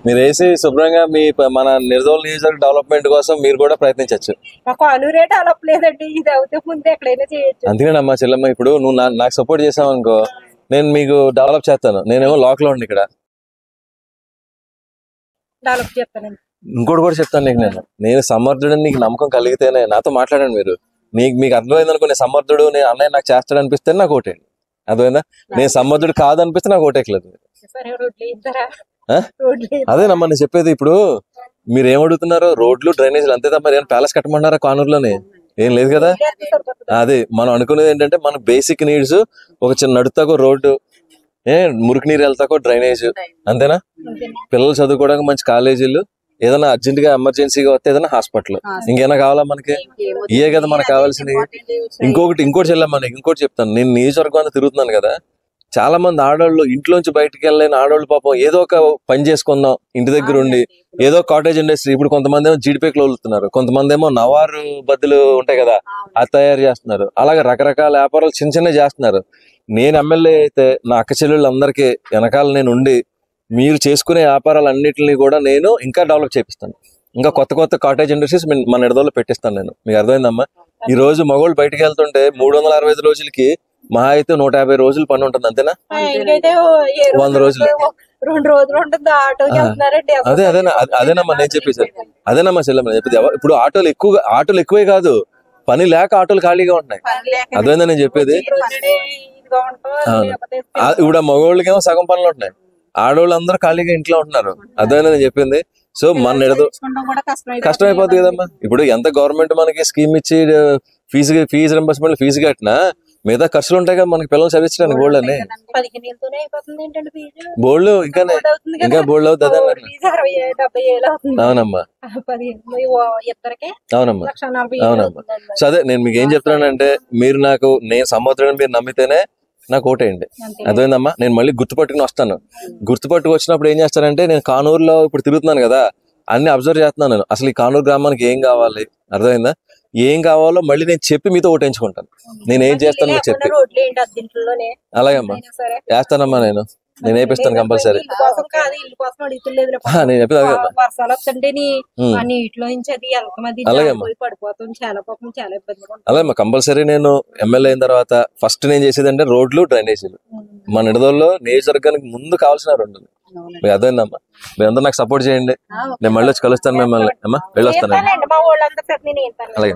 మీరు వేసి శుభ్రంగా మీ మన నిర్దోల్ నియోజకవర్గ డెవలప్మెంట్ కోసం మీరు కూడా ప్రయత్నించవచ్చు. మాకు అనురే డెవలప్ లేదండి, ఇది అవుతే ముందు ఎక్కడైనా చేయొచ్చు. అందుకేనమ్మా చెల్లమ్మ, ఇప్పుడు నువ్వు నాకు సపోర్ట్ చేసావు అనుకో, నేను మీకు డెవలప్ చేస్తాను. నేనేమో లాక్ లో ఉండి ఇక్కడ డెవలప్ చేస్తానండి. ఇంకోటి కూడా చెప్తాను నీకు, నేను సమర్థుడని నీకు నమ్మకం కలిగితేనే నాతో మాట్లాడండి. మీరు మీకు అర్థమైంది అనుకో, నేను సమర్థుడు, నేను అన్నయ్య నాకు చేస్తాడు అనిపిస్తే నాకు ఓటేయండి. అర్థమైందా? నేను సమర్థుడు కాదనిపిస్తే నాకు ఓటేయట్లేదు. అదేనమ్మా నేను చెప్పేది. ఇప్పుడు మీరు ఏమడుగుతున్నారో రోడ్లు డ్రైనేజీలు అంతే తప్ప ఏమైనా ప్యాలెస్ కట్టమంటారా కానూరులోనే? ఏం లేదు కదా. అదే మనం అనుకునేది ఏంటంటే మన బేసిక్ నీడ్స్, ఒక చిన్న నడుతాకో రోడ్డు, మురికి నీరు వెళ్తాకో డ్రైనేజ్, అంతేనా? పిల్లలు చదువుకోవడానికి మంచి కాలేజీలు, ఏదైనా అర్జెంట్ గా ఎమర్జెన్సీగా వస్తే ఏదైనా హాస్పిటల్, ఇంకేనా కావాలా మనకి? ఇయే కదా మనకు కావాల్సినవి. ఇంకోటి చెల్లమ్మా, నీకు ఇంకోటి చెప్తాను. నేను నియోజకవర్గం అంతా తిరుగుతున్నాను కదా, చాలా మంది ఆడవాళ్ళు ఇంట్లోంచి బయటకు వెళ్ళలేని ఆడవాళ్ళు పాపం ఏదో ఒక పని చేసుకుందాం ఇంటి దగ్గర ఉండి, ఏదో కాటేజ్ ఇండస్ట్రీ. ఇప్పుడు కొంతమంది ఏమో జీడిపేకలు వదులుతున్నారు, కొంతమంది ఏమో నవారు బద్దులు ఉంటాయి కదా అది తయారు చేస్తున్నారు. అలాగే రకరకాల వ్యాపారాలు చిన్న చిన్న చేస్తున్నారు. నేను ఎమ్మెల్యే అయితే నా అక్క చెల్లెళ్ళందరికీ వెనకాల నేను ఉండి మీరు చేసుకునే వ్యాపారాలన్నింటినీ కూడా నేను ఇంకా డెవలప్ చేపిస్తాను. ఇంకా కొత్త కొత్త కాటేజ్ ఇండస్ట్రీస్ మన నిడదోలో పెట్టిస్తాను నేను. మీకు అర్థమైందమ్మా? ఈ రోజు మగవాళ్ళు బయటకు వెళ్తుంటే 365 రోజులకి మహా అయితే 150 రోజులు పని ఉంటుంది, అంతేనా? 100 రోజులు, 2 రోజులు ఉంటుంది. అదేనమ్మా నేను చెప్పేసి, అదేనమ్మా చెల్లెమ్మ చెప్పేది. ఇప్పుడు ఆటోలు ఎక్కువే కాదు, పని లేక ఆటోలు ఖాళీగా ఉంటున్నాయి. అదేనా నేను చెప్పేది? ఇప్పుడు ఆ మగవాళ్ళకేమో సగం పనులు ఉంటున్నాయి, ఆడవాళ్ళు అందరూ ఖాళీగా ఇంట్లో ఉంటున్నారు. అదేనా నేను చెప్పింది? సో మన నిడదు కష్టం అయిపోతుంది కదమ్మా. ఇప్పుడు ఎంత గవర్నమెంట్ మనకి స్కీమ్ ఇచ్చి ఫీజు రింబర్స్మెంట్ ఫీజు కట్టినా మిగతా ఖర్చులు ఉంటాయి కదా మనకి పిల్లలు చదివించడానికి. బోల్డ్ అని బోల్డ్ ఇంకా బోల్డ్ అవుతుంది. అవునమ్మా అవునమ్మా అవునమ్మా. సో అదే నేను మీకు ఏం చెప్తున్నానంటే, మీరు నేను సంవత్సరం మీరు నమ్మితేనే నాకు ఓటేయండి. అర్థమైందమ్మా? నేను మళ్ళీ గుర్తుపట్టుకుని వస్తాను. గుర్తుపట్టుకు వచ్చినప్పుడు ఏం చేస్తానంటే, నేను కానూరులో ఇప్పుడు తిరుగుతున్నాను కదా, అన్ని అబ్జర్వ్ చేస్తున్నాను నేను. అసలు ఈ కానూరు గ్రామానికి ఏం కావాలి, అర్థమైందా? ఏం కావాలో మళ్ళీ నేను చెప్పి మీతో ఓటేయించుకుంటాను. నేను ఏం చేస్తాను చెప్పి. అలాగమ్మా వేస్తానమ్మా, నేను వేపిస్తాను కంపల్సరీ. నేను చెప్పేది అలాగమ్మా కంపల్సరీ. నేను ఎమ్మెల్యే అయిన తర్వాత ఫస్ట్ నేను చేసేది అంటే రోడ్లు డ్రైనేజీలు. మన నిడదోల్లో నియోజకవర్గానికి ముందు కావాల్సిన రెండు. మీకు అర్థమైందమ్మా? మీరందరూ నాకు సపోర్ట్ చేయండి. నేను మళ్ళీ వచ్చి కలుస్తాను మిమ్మల్ని అమ్మా. వెళ్ళొస్తాను. అలాగే.